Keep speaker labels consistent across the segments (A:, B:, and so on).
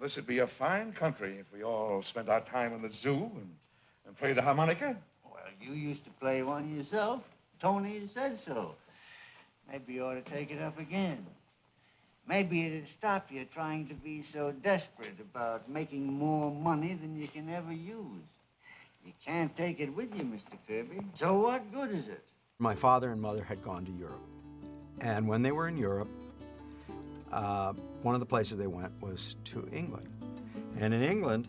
A: This would be a fine country if we all spent our time in the zoo and played the harmonica.
B: Well, you used to play one yourself. Tony said so. Maybe you ought to take it up again. Maybe it'd stop you trying to be so desperate about making more money than you can ever use. You can't take it with you, Mr. Kirby. So what good is it?
C: My father and mother had gone to Europe. And when they were in Europe, one of the places they went was to England. And in England,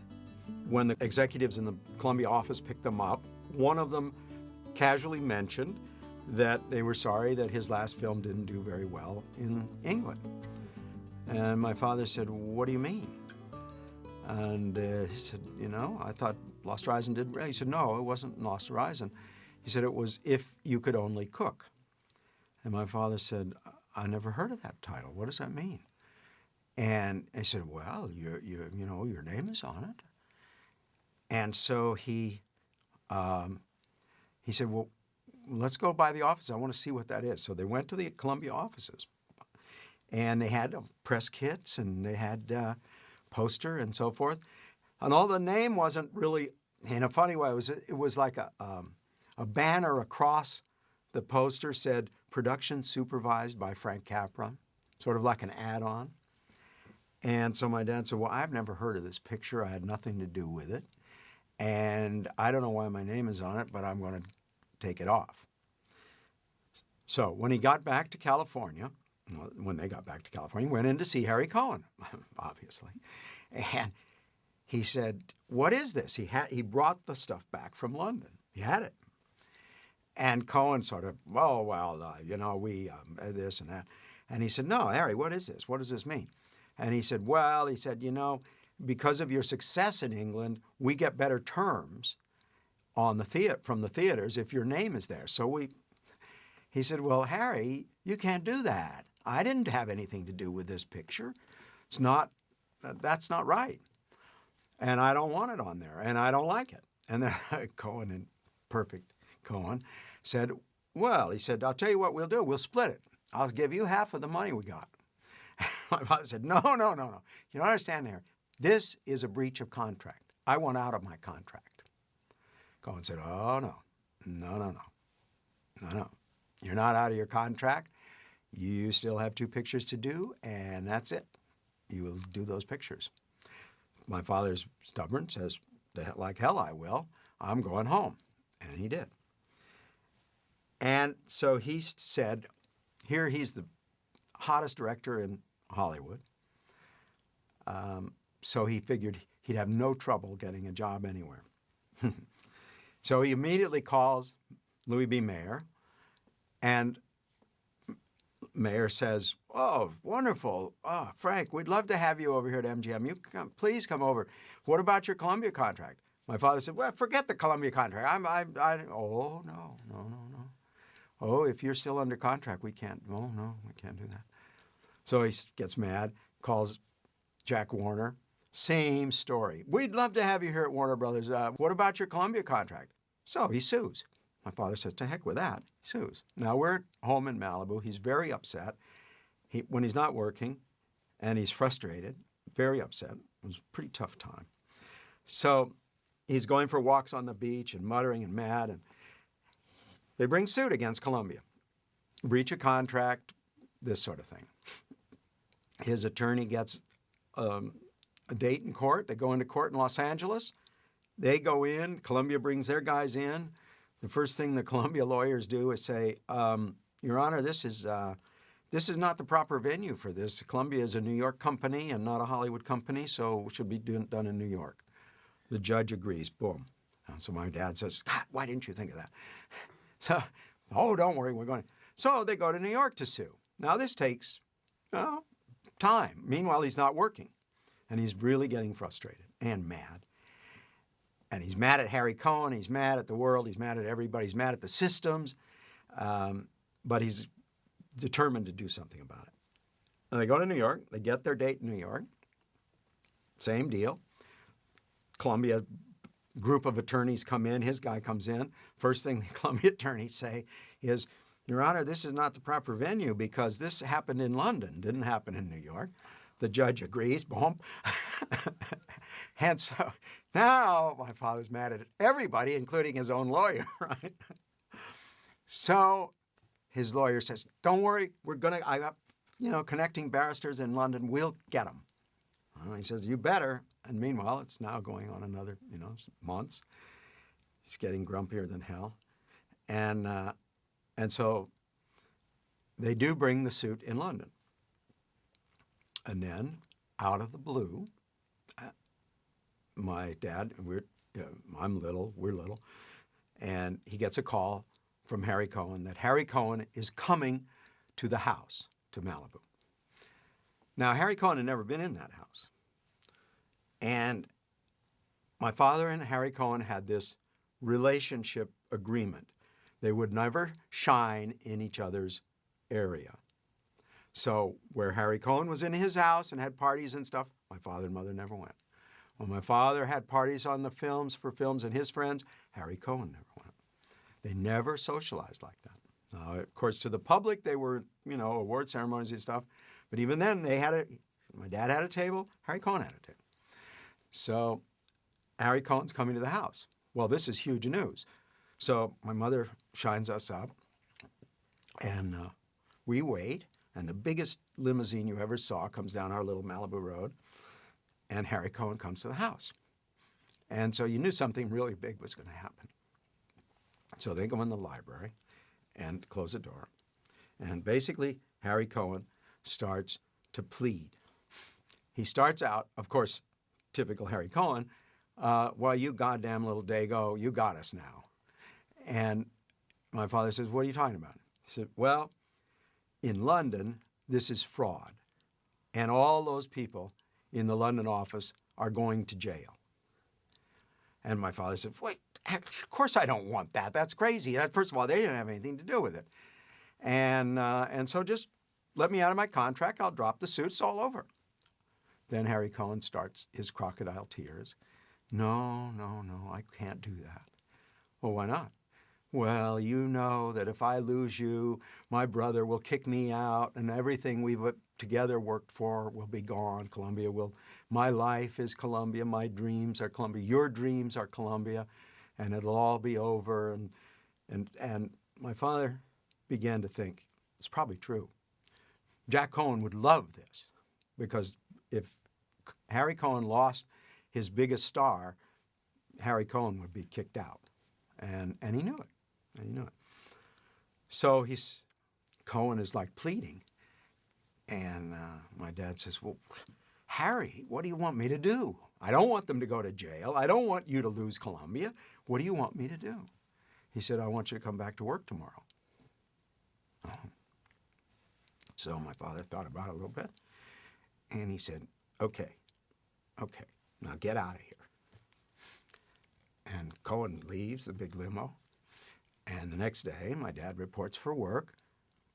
C: when the executives in the Columbia office picked them up, one of them casually mentioned that they were sorry that his last film didn't do very well in England. And my father said, "What do you mean?" And he said, "You know, I thought Lost Horizon did well." He said, "No, it wasn't Lost Horizon." He said, "It was If You Could Only Cook." And my father said, "I never heard of that title. What does that mean?" And he said, "Well, your name is on it." And so he said, "Well, let's go by the office. I want to see what that is." So they went to the Columbia offices, and they had press kits, and they had poster and so forth. And all the name wasn't really, in a funny way, it was like a banner across the poster said, "Production supervised by Frank Capra," sort of like an add-on. And so my dad said, "Well, I've never heard of this picture. I had nothing to do with it. And I don't know why my name is on it, but I'm going to take it off." So when he got back to California, when they got back to California, he went in to see Harry Cohen, obviously. And he said, "What is this?" He brought the stuff back from London. He had it. And Cohen sort of, we this and that. And he said, "No, Harry, what is this? What does this mean?" And he said, "Because of your success in England, we get better terms on from the theaters if your name is there." He said, "Well, Harry, you can't do that. I didn't have anything to do with this picture. That's not right. And I don't want it on there, and I don't like it." And then Cohen, in perfect Cohen, said, "Well," he said, "I'll tell you what we'll do. We'll split it. I'll give you half of the money we got." My father said, No. You don't understand, Harry. This is a breach of contract. I want out of my contract." Cohen said, "Oh, no. You're not out of your contract. You still have 2 pictures to do, and that's it. You will do those pictures." My father's stubborn, says, "Like hell I will. I'm going home." And he did. And so he said, here he's the hottest director in Hollywood. So he figured he'd have no trouble getting a job anywhere. So he immediately calls Louis B. Mayer, and Mayer says, "Oh, wonderful. Oh, Frank, we'd love to have you over here at MGM. Please come over. What about your Columbia contract?" My father said, "Well, forget the Columbia contract. Oh, no. Oh, if you're still under contract, we can't. Oh, no, we can't do that." So he gets mad, calls Jack Warner. Same story. "We'd love to have you here at Warner Brothers. What about your Columbia contract?" So he sues. My father says, "To heck with that." He sues. Now we're at home in Malibu. He's very upset. When he's not working, and he's frustrated, very upset. It was a pretty tough time. So he's going for walks on the beach and muttering and mad, and they bring suit against Columbia. Breach of contract, this sort of thing. His attorney gets a date in court. They go into court in Los Angeles. They go in. Columbia brings their guys in. The first thing the Columbia lawyers do is say, "Your Honor, this is not the proper venue for this. Columbia is a New York company and not a Hollywood company, so it should be done in New York." The judge agrees. Boom. So my dad says, "God, why didn't you think of that?" So, "Oh, don't worry, we're going." So they go to New York to sue. Now this takes time. Meanwhile, he's not working, and he's really getting frustrated and mad. And he's mad at Harry Cohen. He's mad at the world. He's mad at everybody. He's mad at the systems. But he's determined to do something about it. And they go to New York. They get their date in New York. Same deal. Columbia group of attorneys come in. His guy comes in. First thing the Columbia attorneys say is, "Your Honor, this is not the proper venue because this happened in London, didn't happen in New York. The judge agrees, boom. And so now my father's mad at everybody, including his own lawyer, right? So his lawyer says, don't worry, I got, connecting barristers in London, we'll get them. Well, he says, you better. And meanwhile, it's now going on another, months. He's getting grumpier than hell. And so they do bring the suit in London. And then, out of the blue, my dad, I'm little, we're little, and he gets a call from Harry Cohen that Harry Cohen is coming to the house, to Malibu. Now, Harry Cohen had never been in that house. And my father and Harry Cohen had this relationship agreement. They would never shine in each other's area. So where Harry Cohen was in his house and had parties and stuff, my father and mother never went. When my father had parties on the films for films and his friends, Harry Cohen never went. They never socialized like that. Now, of course, to the public, they were, award ceremonies and stuff. But even then, my dad had a table, Harry Cohen had a table. So Harry Cohen's coming to the house. Well, this is huge news. So my mother shines us up, and we wait, and the biggest limousine you ever saw comes down our little Malibu road, and Harry Cohen comes to the house. And so you knew something really big was going to happen. So they go in the library and close the door, and basically Harry Cohen starts to plead. He starts out, of course, typical Harry Cohen, well, you goddamn little dago, you got us now. And my father says, what are you talking about? He said, well, in London, this is fraud. And all those people in the London office are going to jail. And my father said, wait, of course I don't want that. That's crazy. First of all, they didn't have anything to do with it. And so just let me out of my contract. I'll drop the suit. It's all over. Then Harry Cohen starts his crocodile tears. No, I can't do that. Well, why not? Well, you know that if I lose you, my brother will kick me out and everything we've together worked for will be gone. My life is Columbia. My dreams are Columbia. Your dreams are Columbia. And it'll all be over. And my father began to think, it's probably true. Jack Cohen would love this because if Harry Cohen lost his biggest star, Harry Cohen would be kicked out. And he knew it. So Cohen is like pleading. And my dad says, well, Harry, what do you want me to do? I don't want them to go to jail. I don't want you to lose Columbia. What do you want me to do? He said, I want you to come back to work tomorrow. Oh. So my father thought about it a little bit. And he said, okay, now get out of here. And Cohen leaves the big limo. And the next day, my dad reports for work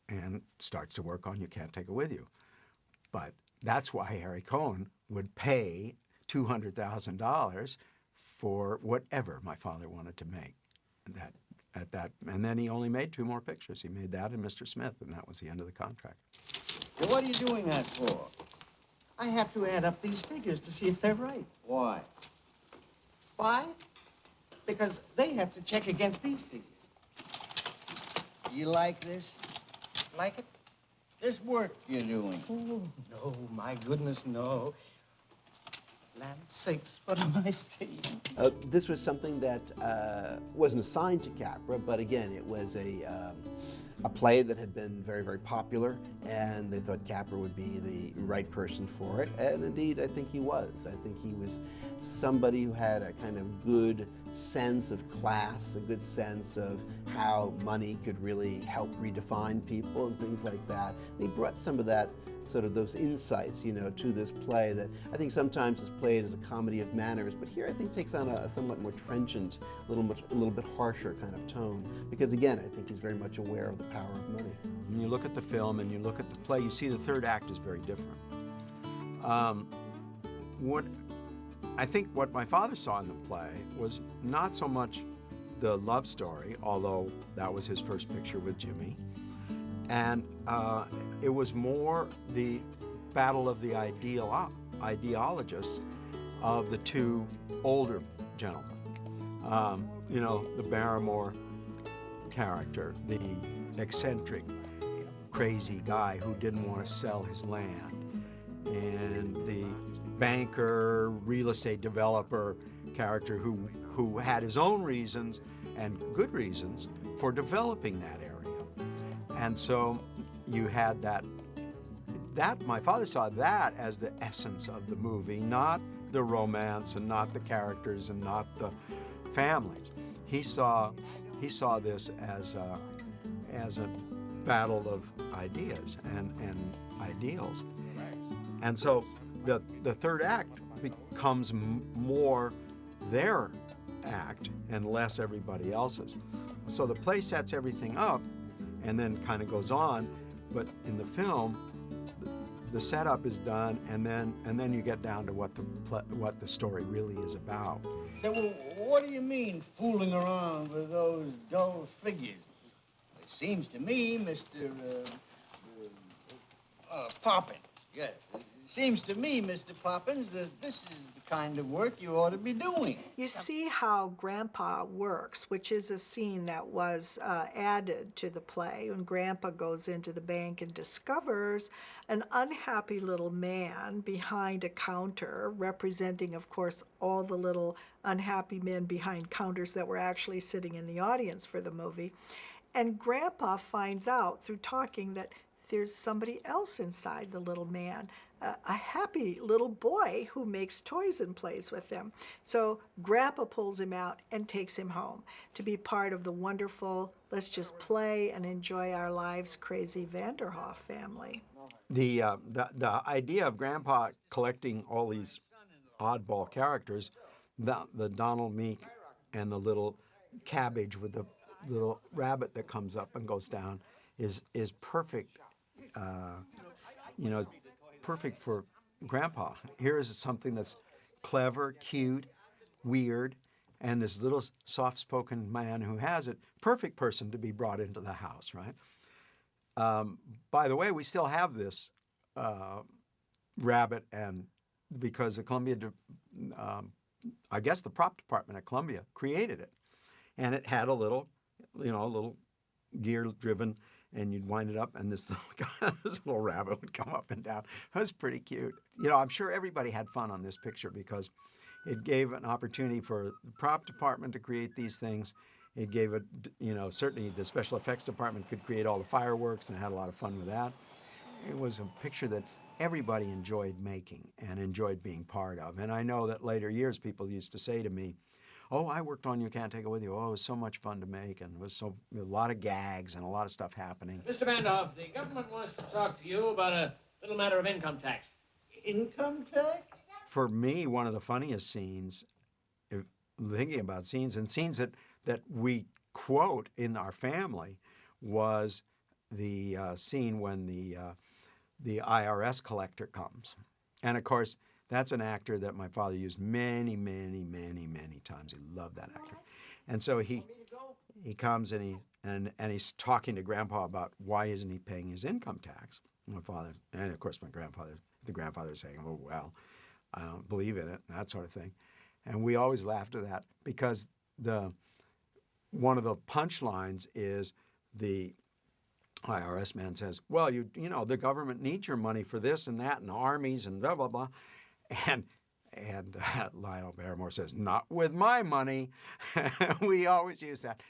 C: and starts to work on You Can't Take It With You. But that's why Harry Cohen would pay $200,000 for whatever my father wanted to make and then he only made 2 more pictures. He made that and Mr. Smith, and that was the end of the contract.
B: So what are you doing that for? I have to add up these figures to see if they're right. Why? Why? Because they have to check against these figures. You like this? Like it? This work you're doing.
D: Oh, no, my goodness, no. Land sakes, what am I saying?
E: This was something that wasn't assigned to Capra, but again, it was a play that had been very, very popular, and they thought Capra would be the right person for it, and indeed, I think he was. I think he was somebody who had a kind of good sense of class, a good sense of how money could really help redefine people and things like that. And he brought some of that, sort of those insights, to this play that I think sometimes is played as a comedy of manners, but here I think takes on a somewhat more trenchant, a little bit harsher kind of tone, because again, I think he's very much aware of the power of money.
C: When you look at the film and you look at the play, you see the third act is very different. I think what my father saw in the play was not so much the love story, although that was his first picture with Jimmy, and it was more the battle of the ideologists of the two older gentlemen. You know, the Barrymore character, the eccentric, crazy guy who didn't want to sell his land, and the banker, real estate developer character who had his own reasons and good reasons for developing that area. And so you had that my father saw that as the essence of the movie, not the romance and not the characters and not the families. He saw this as a battle of ideas and ideals. And so the third act becomes more their act and less everybody else's. So the play sets everything up and then kind of goes on, but in the film, the setup is done, and then you get down to what the story really is about.
B: Well, what do you mean, fooling around with those dull figures? It seems to me, Mr. Poppins, yes. It seems to me, Mr. Poppins, that this is the kind of work you ought to be doing.
F: You see how Grandpa works, which is a scene that was added to the play. When Grandpa goes into the bank and discovers an unhappy little man behind a counter, representing, of course, all the little unhappy men behind counters that were actually sitting in the audience for the movie. And Grandpa finds out through talking that there's somebody else inside the little man, a happy little boy who makes toys and plays with them. So Grandpa pulls him out and takes him home to be part of the wonderful, let's just play and enjoy our lives, crazy Vanderhoff family.
C: The idea of Grandpa collecting all these oddball characters, the Donald Meek and the little cabbage with the little rabbit that comes up and goes down, is perfect. Perfect for Grandpa. Here is something that's clever, cute, weird, and this little soft-spoken man who has it, perfect person to be brought into the house, right? By the way, we still have this rabbit, and because the Columbia, I guess the prop department at Columbia created it, and it had a little gear-driven, and you'd wind it up, and this little rabbit would come up and down. It was pretty cute. You know, I'm sure everybody had fun on this picture because it gave an opportunity for the prop department to create these things. It gave it, certainly the special effects department could create all the fireworks and had a lot of fun with that. It was a picture that everybody enjoyed making and enjoyed being part of. And I know that later years people used to say to me, "Oh, I worked on You Can't Take It With You. Oh, it was so much fun to make, and it was a lot of gags and a lot of stuff happening."
G: Mr. Vanderhoff, the government wants to talk to you about a little matter of income tax.
B: Income tax?
C: For me, one of the funniest scenes, thinking about scenes that we quote in our family, was the scene when the IRS collector comes. And of course, that's an actor that my father used many, many, many, many times. He loved that actor. And so he comes and he's talking to Grandpa about why isn't he paying his income tax. My father, and of course the grandfather is saying, "Oh, well, I don't believe in it," and that sort of thing. And we always laughed at that because one of the punchlines is the IRS man says, "Well, the government needs your money for this and that and armies and blah, blah, blah." And Lionel Barrymore says, "Not with my money." We always use that.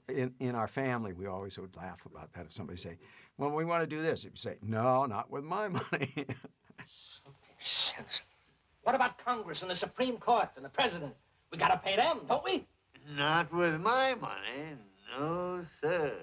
C: In our family, we always would laugh about that. If somebody say, "Well, we want to do this," you say, "No, not with my money."
G: Sense. What about Congress and the Supreme Court and the President? We got to pay them, don't we?
B: Not with my money, no, sir.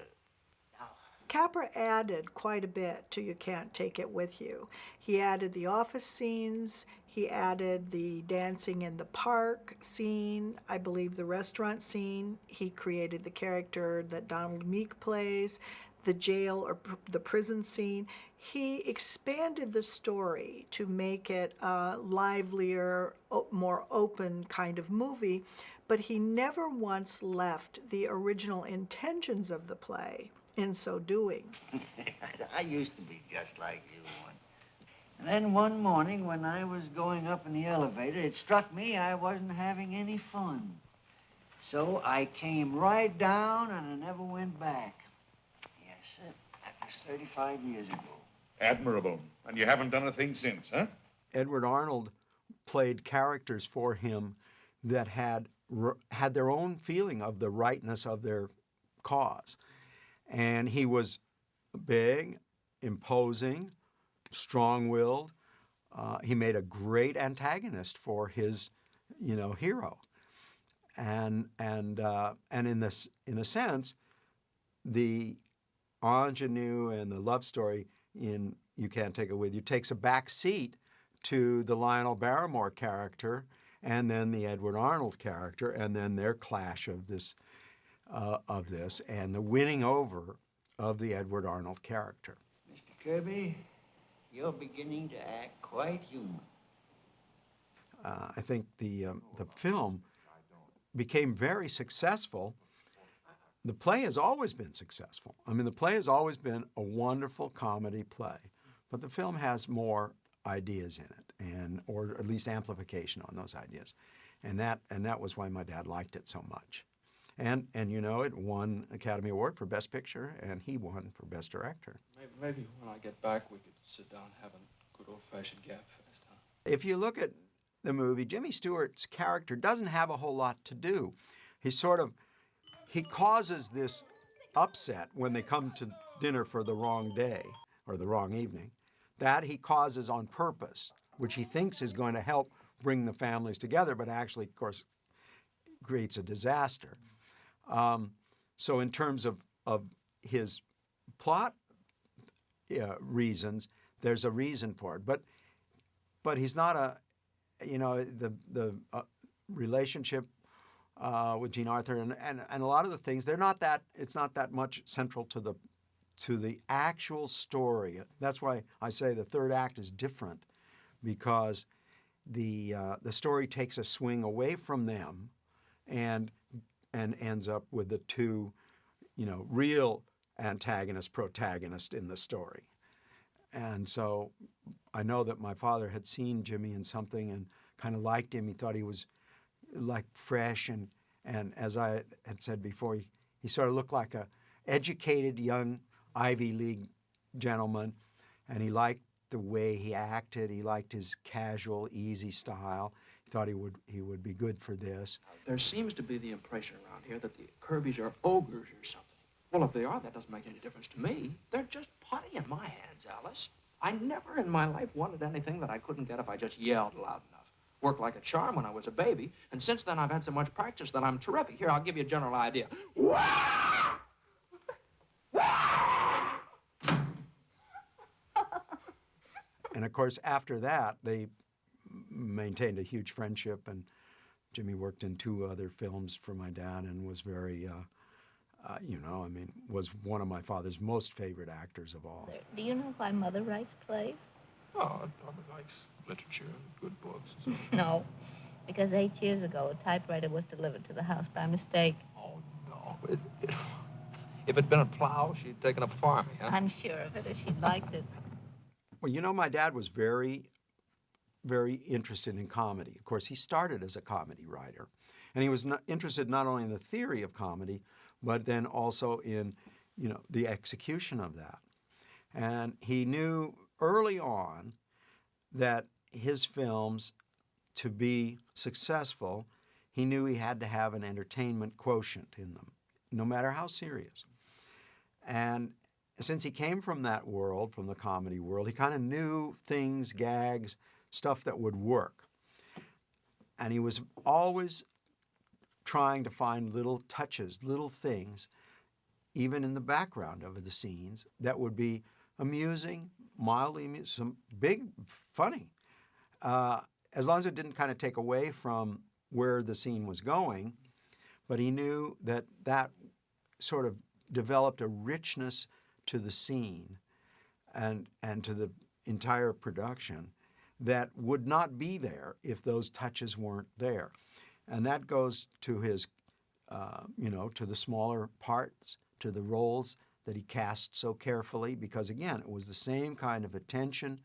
F: Capra added quite a bit to You Can't Take It With You. He added the office scenes, he added the dancing in the park scene, I believe the restaurant scene. He created the character that Donald Meek plays, the jail or the prison scene. He expanded the story to make it a livelier, more open kind of movie, but he never once left the original intentions of the play in so doing.
B: I used to be just like you once. And then one morning when I was going up in the elevator, it struck me I wasn't having any fun. So I came right down and I never went back. Yes, sir. That was 35 years ago.
A: Admirable. And you haven't done a thing since, huh?
C: Edward Arnold played characters for him that had their own feeling of the rightness of their cause. And he was big, imposing, strong-willed. He made a great antagonist for his, hero. And in a sense, the ingenue and the love story in You Can't Take It With You takes a back seat to the Lionel Barrymore character and then the Edward Arnold character and then their clash of this and the winning over of the Edward Arnold character.
B: Mr. Kirby, you're beginning to act quite human.
C: I think the film became very successful. The play has always been successful. I mean, the play has always been a wonderful comedy play, but the film has more ideas in it, or at least amplification on those ideas, and that was why my dad liked it so much. And it won Academy Award for Best Picture, and he won for Best Director.
H: Maybe when I get back, we could sit down and have a good old-fashioned gab fest, huh?
C: If you look at the movie, Jimmy Stewart's character doesn't have a whole lot to do. He causes this upset when they come to dinner for the wrong day or the wrong evening. That he causes on purpose, which he thinks is going to help bring the families together, but actually, of course, creates a disaster. So in terms of his plot reasons, there's a reason for it. But he's not the relationship with Jean Arthur and a lot of the things, it's not that much central to the actual story. That's why I say the third act is different, because the story takes a swing away from them and ends up with the two, real protagonist in the story. And so I know that my father had seen Jimmy in something and kind of liked him. He thought he was like fresh, and as I had said before, he sort of looked like a educated young Ivy League gentleman, and he liked the way he acted. He liked his casual, easy style. He thought he would be good for this.
H: There seems to be the impression around here that the Kirbys are ogres or something. Well, if they are, that doesn't make any difference to me. They're just putty in my hands, Alice. I never in my life wanted anything that I couldn't get if I just yelled loud enough. Worked like a charm when I was a baby, and since then I've had so much practice that I'm terrific. Here, I'll give you a general idea.
C: And of course, after that, they maintained a huge friendship, and Jimmy worked in 2 other films for my dad and was very, was one of my father's most favorite actors of all.
I: Do you know why Mother writes plays?
H: Oh, Mother likes literature and good books. So.
I: No, because 8 years ago, a typewriter was delivered to the house by mistake.
H: Oh, no. If it'd been a plow, she'd taken up farming, huh?
I: I'm sure of it if she liked it.
C: Well, my dad was very, very interested in comedy. Of course, he started as a comedy writer, and he was interested not only in the theory of comedy, but then also in, the execution of that. And he knew early on that his films, to be successful, he knew he had to have an entertainment quotient in them, no matter how serious. And since he came from that world, from the comedy world, he kind of knew things, gags, stuff that would work. And he was always trying to find little touches, little things, even in the background of the scenes, that would be amusing, mildly amusing, some big, funny. As long as it didn't kind of take away from where the scene was going, but he knew that sort of developed a richness to the scene and to the entire production that would not be there if those touches weren't there. And that goes to his, to the smaller parts, to the roles that he cast so carefully, because again, it was the same kind of attention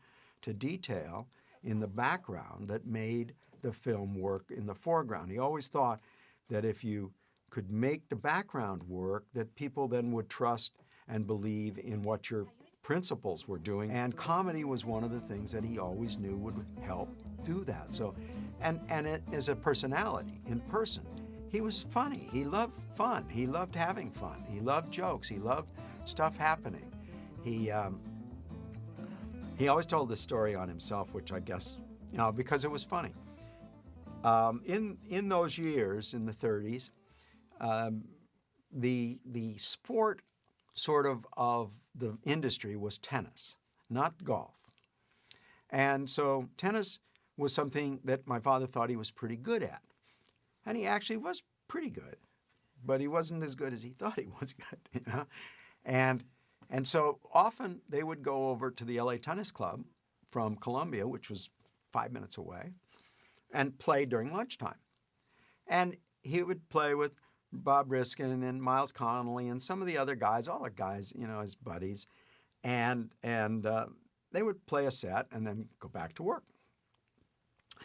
C: to detail in the background that made the film work in the foreground. He always thought that if you could make the background work, that people then would trust and believe in what your principals were doing. And comedy was one of the things that he always knew would help do that. So, and it, as a personality, in person, he was funny. He loved fun. He loved having fun. He loved jokes. He loved stuff happening. He always told this story on himself, which I guess, because it was funny. In those years, in the 30s, the sport sort of the industry was tennis, not golf. And so tennis was something that my father thought he was pretty good at. And he actually was pretty good, but he wasn't as good as he thought he was good, And so often they would go over to the LA Tennis Club from Columbia, which was 5 minutes away, and play during lunchtime. And he would play with Bob Riskin and Miles Connolly and some of the other guys, all the guys, his buddies. And they would play a set and then go back to work.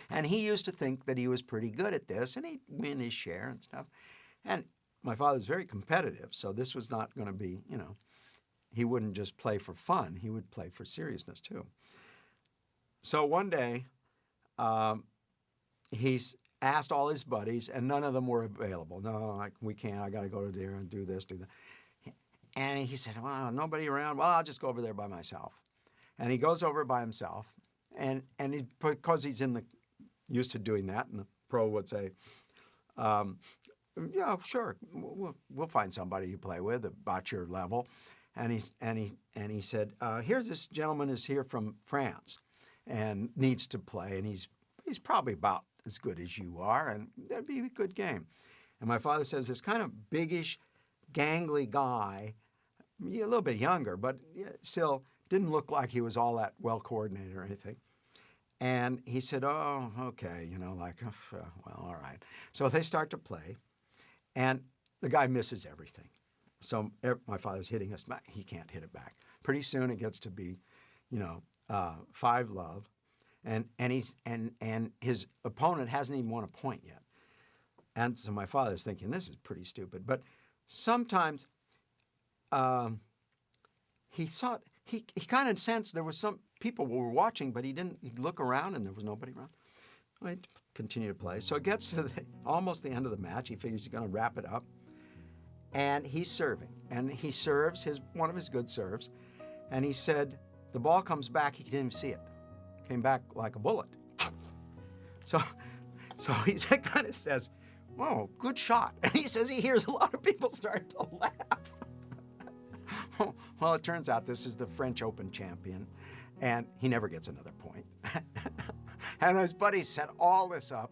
C: And he used to think that he was pretty good at this, and he'd win his share and stuff. And my father's very competitive, so this was not going to be, he wouldn't just play for fun. He would play for seriousness, too. So one day, he's asked all his buddies, and none of them were available. No, we can't. I got to go to there and do this, do that. And he said, well, nobody around. Well, I'll just go over there by myself. And he goes over by himself, and because he's used to doing that, and the pro would say, yeah, sure, we'll find somebody you play with about your level. And he said, here's this gentleman is here from France and needs to play, and he's probably about as good as you are, and that'd be a good game. And my father says this kind of biggish, gangly guy, a little bit younger, but still didn't look like he was all that well coordinated or anything. And he said, oh, okay, well, all right. So they start to play, and the guy misses everything. So my father's hitting us back. He can't hit it back. Pretty soon it gets to be, 5-love, and his opponent hasn't even won a point yet. And so my father's thinking, this is pretty stupid. But sometimes he kind of sensed there was some people who were watching, but he'd look around and there was nobody around. Well, he'd continue to play. So it gets to almost the end of the match. He figures he's going to wrap it up. And he's serving. And he serves one of his good serves. And he said, the ball comes back, he didn't even see it. Came back like a bullet. So he kind of says, oh, good shot. And he says he hears a lot of people starting to laugh. Well, it turns out this is the French Open champion, and he never gets another point. And his buddies set all this up.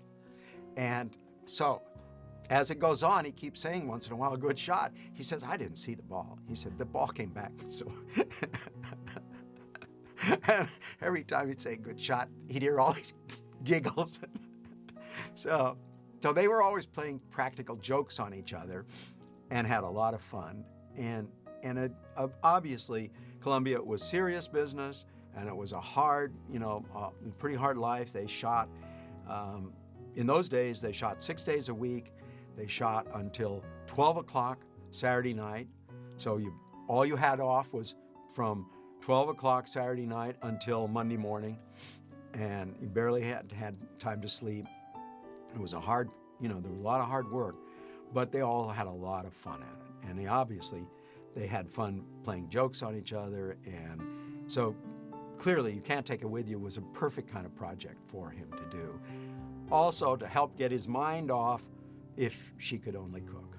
C: And so as it goes on, he keeps saying once in a while, good shot. He says, I didn't see the ball. He said, the ball came back. So and every time he'd say good shot, he'd hear all these giggles. So they were always playing practical jokes on each other and had a lot of fun. And obviously, Columbia was serious business, and it was a hard, pretty hard life. They shot, in those days, they shot 6 days a week. They shot until 12 o'clock Saturday night. So all you had off was from 12 o'clock Saturday night until Monday morning, and you barely had time to sleep. It was there was a lot of hard work, but they all had a lot of fun at it. And they had fun playing jokes on each other. And so clearly, You Can't Take It With You was a perfect kind of project for him to do. Also, to help get his mind off if she could only cook.